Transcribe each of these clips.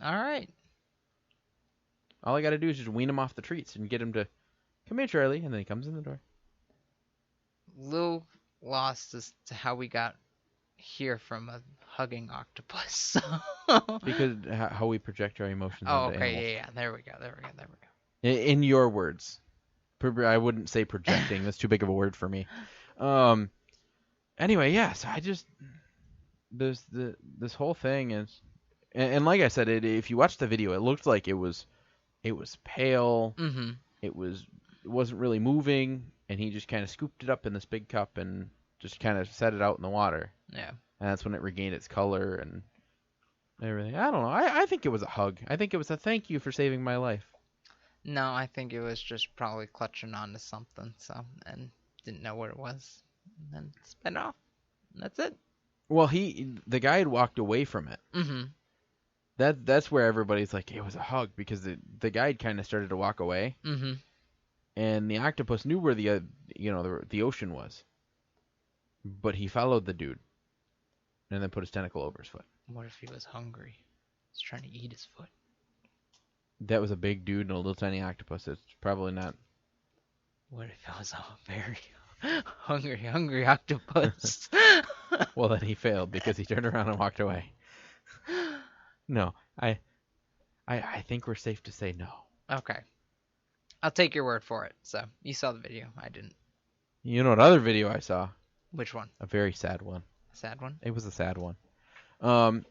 All right. All I got to do is just wean him off the treats and get him to come here, Charlie, and then he comes in the door. Little lost as to how we got here from a hugging octopus. Because how we project our emotions Oh, onto animals. okay, yeah. There we go. In your words. I wouldn't say projecting. That's too big of a word for me. Anyway, yeah, so I just this whole thing is, and like I said, if you watch the video, it looked like it was pale. Mm-hmm. It wasn't really moving, and he just kind of scooped it up in this big cup and just kind of set it out in the water. Yeah. And that's when it regained its color and everything. I don't know. I think it was a hug. I think it was a thank you for saving my life. No, I think it was just probably clutching onto something, and didn't know what it was, and then sped off. And that's it. Well, the guy had walked away from it. Mm-hmm. That's where everybody's like, it was a hug because the guy had kind of started to walk away, Mm-hmm. and the octopus knew where the ocean was, but he followed the dude, and then put his tentacle over his foot. What if he was hungry? He's trying to eat his foot. That was a big dude and a little tiny octopus. It's probably not. What if it was a very hungry octopus? Well, then he failed because he turned around and walked away. No, I think we're safe to say no. Okay. I'll take your word for it. So, you saw the video. I didn't. You know what other video I saw? Which one? A very sad one. A sad one? It was a sad one.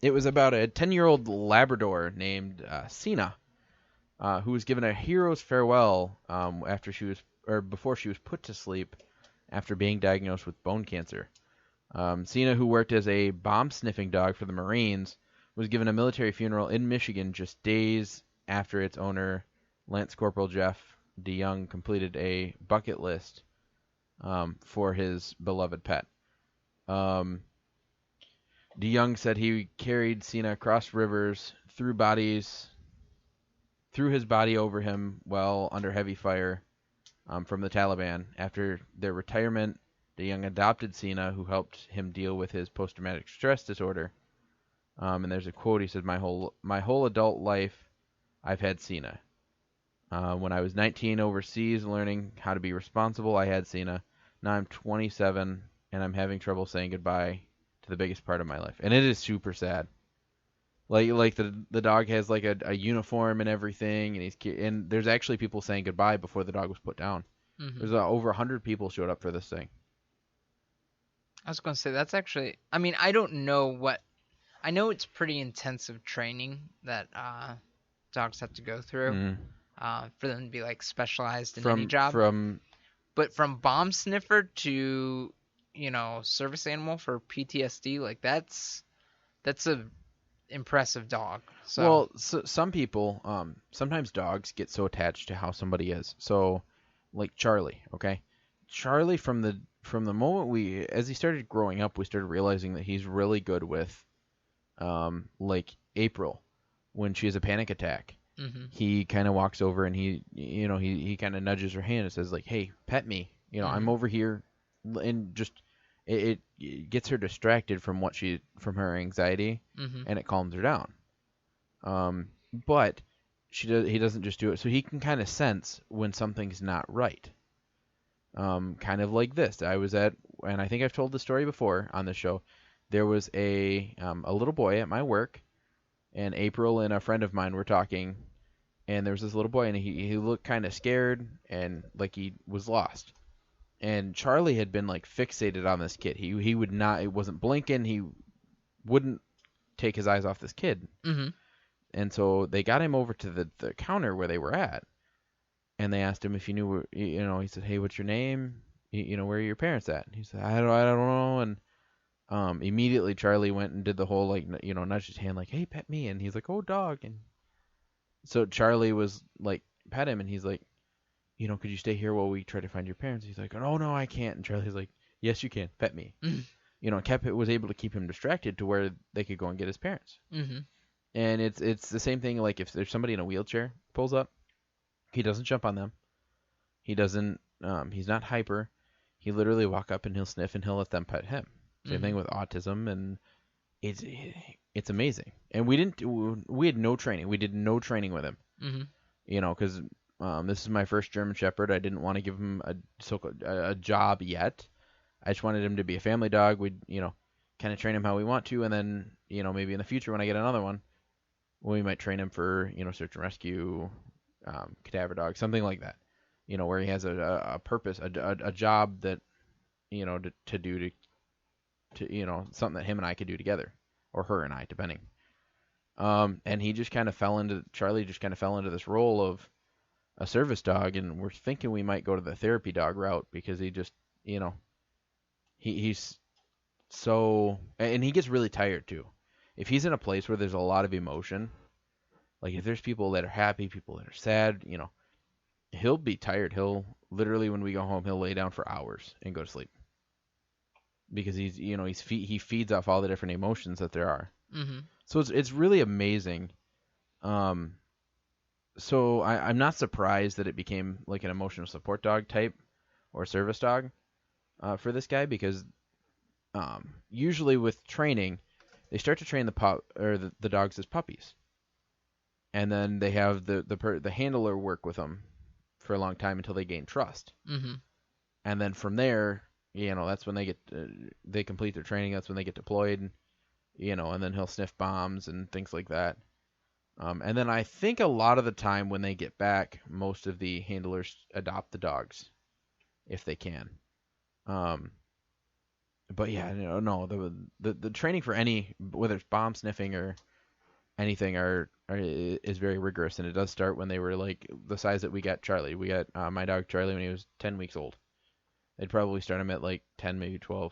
It was about a 10-year-old Labrador named Sina, who was given a hero's farewell before she was put to sleep after being diagnosed with bone cancer. Sina, who worked as a bomb-sniffing dog for the Marines, was given a military funeral in Michigan just days after its owner, Lance Corporal Jeff DeYoung, completed a bucket list for his beloved pet. DeYoung said he carried Sina across rivers, threw his body over him while under heavy fire from the Taliban. After their retirement, DeYoung adopted Sina, who helped him deal with his post-traumatic stress disorder. And there's a quote. He said, "My whole adult life, I've had Sina. When I was 19 overseas learning how to be responsible, I had Sina. Now I'm 27 and I'm having trouble saying goodbye to the biggest part of my life." And it is super sad. Like the dog has like a uniform and everything, and there's actually people saying goodbye before the dog was put down. Mm-hmm. There's over 100 people showed up for this thing. I was going to say, that's actually... I mean, I don't know what... I know it's pretty intensive training that dogs have to go through for them to be like specialized in any job. But from bomb sniffer to, service animal for PTSD, like that's a impressive dog. So. Well, some people, sometimes dogs get so attached to how somebody is. So, like Charlie, okay? Charlie, from the moment as he started growing up, we started realizing that he's really good with, like April, when she has a panic attack. Mm-hmm. He kind of walks over and he kind of nudges her hand and says like, "Hey, pet me. I'm over here," and just it gets her distracted from her anxiety, and it calms her down. But he doesn't just do it, so he can kind of sense when something's not right. Kind of like this. And I think I've told the story before on the show. There was a little boy at my work, and April and a friend of mine were talking, and there was this little boy, and he looked kind of scared and like he was lost. And Charlie had been like fixated on this kid. He would not. It wasn't blinking. He wouldn't take his eyes off this kid. Mm-hmm. And so they got him over to the counter where they were at, and they asked him if he knew. He said, "Hey, what's your name? Where are your parents at?" And he said, I don't know." And immediately Charlie went and did the whole like nudged his hand like, "Hey, pet me," and he's like, "Oh, dog." And so Charlie was like, pet him, and he's like, "Could you stay here while we try to find your parents?" He's like, "Oh no, I can't." And Charlie's like, "Yes, you can. Pet me." Was able to keep him distracted to where they could go and get his parents. Mm-hmm. And it's the same thing. Like if there's somebody in a wheelchair pulls up, he doesn't jump on them. He doesn't. He's not hyper. He literally walk up and he'll sniff and he'll let them pet him. Same thing with autism and it's it's amazing. And we had no training. We did no training with him. Mm-hmm. You know, because this is my first German Shepherd. I didn't want to give him a job yet. I just wanted him to be a family dog. We'd, kind of train him how we want to, and then, maybe in the future when I get another one, we might train him for, search and rescue, cadaver dog, something like that. Where he has a purpose, a job that, to do something that him and I could do together, or her and I, depending. And he just kind of Charlie just kind of fell into this role of a service dog, and we're thinking we might go to the therapy dog route because he just, he's so, and he gets really tired too. If he's in a place where there's a lot of emotion, like if there's people that are happy, people that are sad, he'll be tired. He'll literally, when we go home, he'll lay down for hours and go to sleep because he feeds off all the different emotions that there are. Mm-hmm. So it's really amazing. So I'm not surprised that it became like an emotional support dog type or service dog for this guy, because usually with training, they start to train the dogs as puppies, and then they have the handler work with them for a long time until they gain trust. Mm-hmm. And then from there, that's when they complete their training. That's when they get deployed, and then he'll sniff bombs and things like that. And then I think a lot of the time when they get back, most of the handlers adopt the dogs if they can. But yeah, no, the training for any, whether it's bomb sniffing or anything, is very rigorous, and it does start when they were like the size that we got Charlie. We got my dog Charlie when he was 10 weeks old. They'd probably start him at like 10, maybe 12,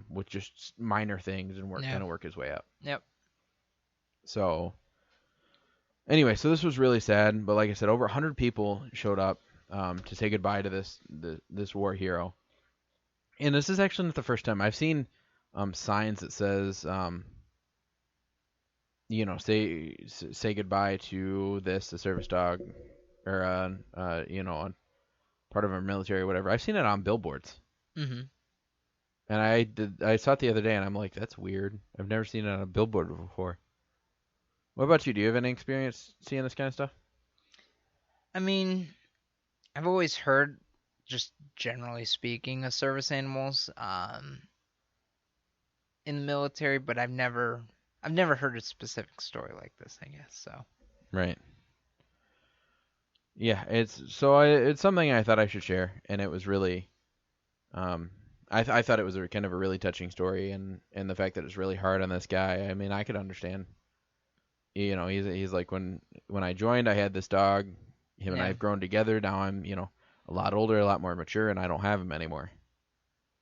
with just minor things and kind of work his way up. Yep. So anyway, so this was really sad, but like I said, over 100 people showed up to say goodbye to this war hero. And this is actually not the first time. I've seen signs that says, say goodbye to a service dog, or part of our military or whatever. I've seen it on billboards. Mm-hmm. And I saw it the other day, and I'm like, that's weird. I've never seen it on a billboard before. What about you? Do you have any experience seeing this kind of stuff? I mean, I've always heard, just generally speaking, of service animals in the military, but I've never heard a specific story like this, I guess. So. Right. Yeah, it's something I thought I should share, and it was really, I thought it was kind of a really touching story, and the fact that it's really hard on this guy. I mean, I could understand. He's like, when I joined, I had this dog. Him and I have grown together. Now I'm, a lot older, a lot more mature, and I don't have him anymore.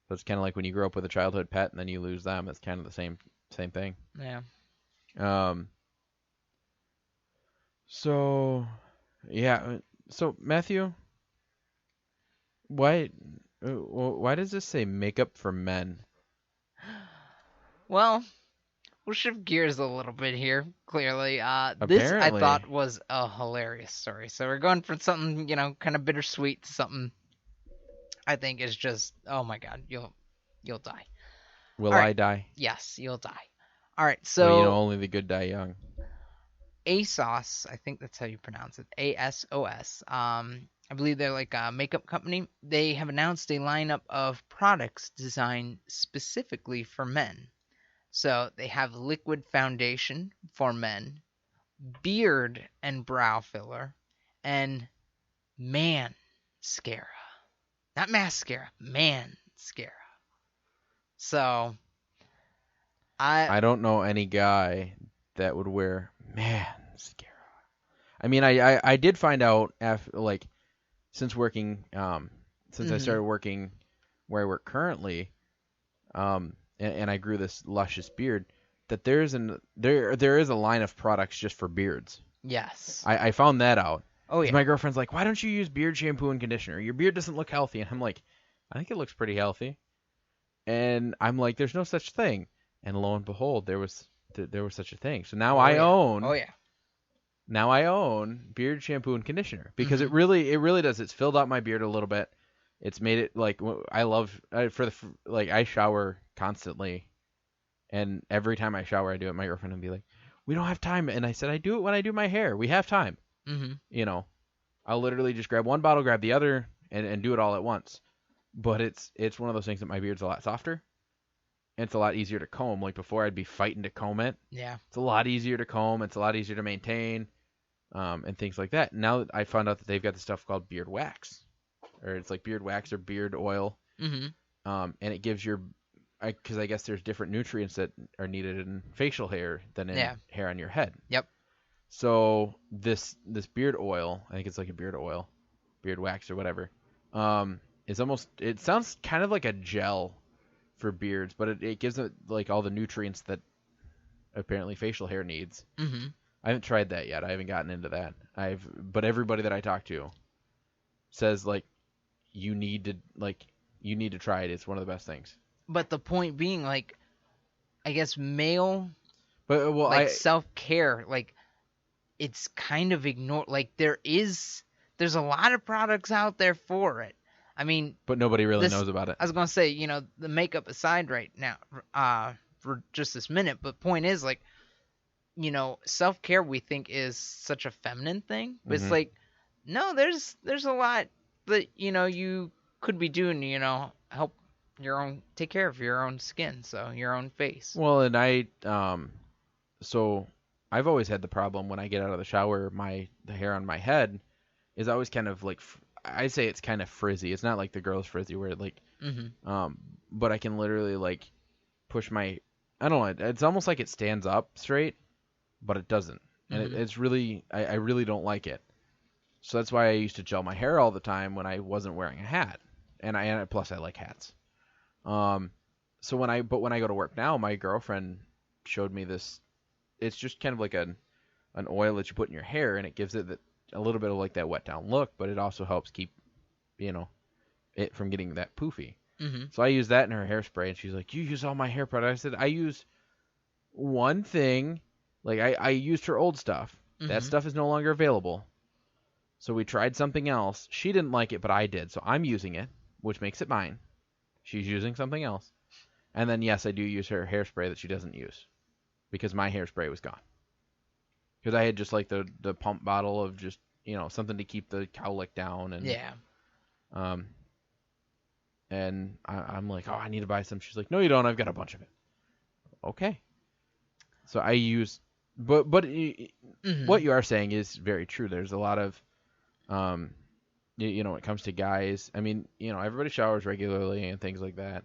So it's kind of like when you grow up with a childhood pet and then you lose them. It's kind of the same thing. Yeah. So, yeah. So Matthew, why does this say makeup for men? Well, we'll shift gears a little bit here, clearly. This, I Apparently. thought, was a hilarious story. So we're going from something, kind of bittersweet to something I think is just, oh my god, you'll die. Will I die? Yes, you'll die. All right, so... Well, only the good die young. ASOS, I think that's how you pronounce it, ASOS. I believe they're like a makeup company. They have announced a lineup of products designed specifically for men. So they have liquid foundation for men, beard and brow filler, and mascara. Not mascara, mascara. So I don't know any guy that would wear mascara. I mean, I did find out after, since working since I started working where I work currently, and I grew this luscious beard, that there is a line of products just for beards. Yes. I found that out. Oh yeah. My girlfriend's like, why don't you use beard shampoo and conditioner? Your beard doesn't look healthy. And I'm like, I think it looks pretty healthy. And I'm like, there's no such thing. And lo and behold, there was such a thing. So now I own. Oh yeah. Now I own beard shampoo and conditioner because it really does. It's filled out my beard a little bit. It's made it I shower constantly, And every time I shower, I do it. My girlfriend would be like, "We don't have time," and I said, "I do it when I do my hair. We have time." Mhm. You know, I'll literally just grab one bottle, grab the other, and do it all at once. But it's one of those things that my beard's a lot softer. And it's a lot easier to comb. Like before, I'd be fighting to comb it. Yeah. It's a lot easier to comb. It's a lot easier to maintain, and things like that. Now I found out that they've got this stuff called beard wax, or it's like beard wax or beard oil, Mhm. and it gives because I guess there's different nutrients that are needed in facial hair than in Yeah. hair on your head. Yep. So this beard oil, I think it's like a beard oil, beard wax or whatever, is almost, it sounds kind of like a gel for beards, but it gives it like all the nutrients that apparently facial hair needs. Mhm. I haven't tried that yet. I haven't gotten into that. But everybody that I talk to says like you need to try it. It's one of the best things. But the point being, like, I guess male, But well, like, self-care, like, it's kind of ignored. Like, there's a lot of products out there for it. I mean, but nobody really knows about it. I was gonna say, the makeup aside right now, for just this minute, but point is, like, self-care we think is such a feminine thing, but it's like, no, there's a lot that, you could be doing, help take care of your own skin, so your own face. Well, and so I've always had the problem when I get out of the shower, the hair on my head is always kind of like, I say it's kind of frizzy. It's not like the girl's frizzy where it like, but I can literally like push I don't know, it's almost like it stands up straight, but it doesn't. And it's really, I really don't like it. So that's why I used to gel my hair all the time when I wasn't wearing a hat. And plus I like hats. So when I go to work now, my girlfriend showed me this. It's just kind of like an oil that you put in your hair, and it gives it a little bit of like that wet down look, but it also helps keep, it from getting that poofy. So I use that in her hairspray, and she's like, "You use all my hair product." I said, "I use one thing. Like I used her old stuff. That stuff is no longer available. So we tried something else. She didn't like it, but I did. So I'm using it, which makes it mine. She's using something else. And then, yes, I do use her hairspray that she doesn't use because my hairspray was gone. Because I had just like the pump bottle of just, something to keep the cowlick down. And Yeah. And I'm like, "Oh, I need to buy some." She's like, "No, you don't. I've got a bunch of it." Okay. So I use, but what you are saying is very true. There's a lot of, when it comes to guys, I mean, everybody showers regularly and things like that.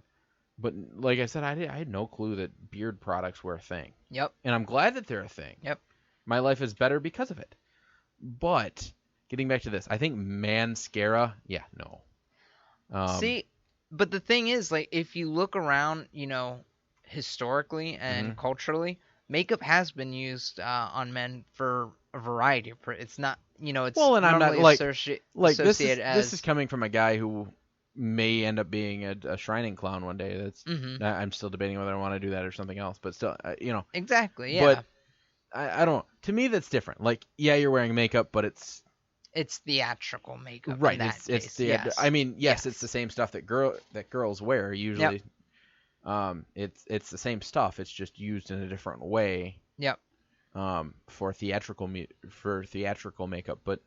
But like I said, I had no clue that beard products were a thing. Yep. And I'm glad that they're a thing. Yep. My life is better because of it. But getting back to this, I think mascara, yeah, no. See, but the thing is, like, if you look around, historically and culturally, makeup has been used on men for a variety of. It's not, it's well, and I'm not normally like associated as. This is coming from a guy who may end up being a shrining clown one day. That's I'm still debating whether I want to do that or something else, but still, Exactly, yeah. But I don't. To me, that's different. Like, yeah, you're wearing makeup, but it's theatrical makeup. Right. In that it's case. Yes. I mean, yes, it's the same stuff that girls wear usually. Yep. It's the same stuff. It's just used in a different way. Yep. For theatrical makeup, but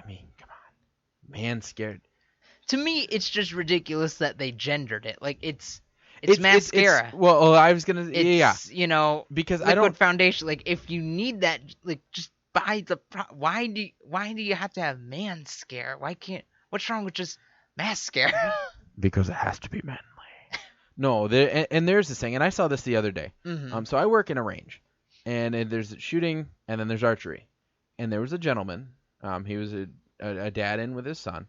I mean, come on, man, scared. To me, it's just ridiculous that they gendered it. Like it's mascara. I was gonna, yeah, because liquid I don't foundation. Like if you need that, like just buy the. Why do you have to have mascara? Why can't? What's wrong with just mascara? Because it has to be manly. No, there's this thing, and I saw this the other day. So I work in a range, and there's shooting, and then there's archery, and there was a gentleman. He was a dad in with his son,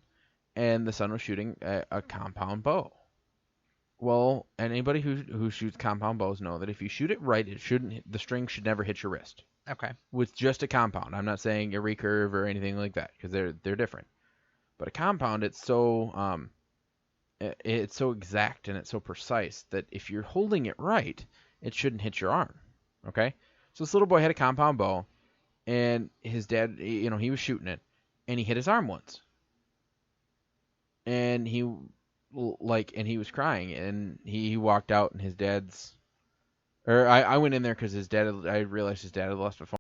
and the son was shooting a compound bow. Well, anybody who shoots compound bows know that if you shoot it right, the string should never hit your wrist. Okay. With just a compound, I'm not saying a recurve or anything like that because they're different. But a compound, it's so exact and it's so precise that if you're holding it right, it shouldn't hit your arm. Okay? So this little boy had a compound bow, and his dad, he was shooting it, and he hit his arm once. And he was crying, and he walked out, and his dad's Or I went in there because I realized his dad had left a phone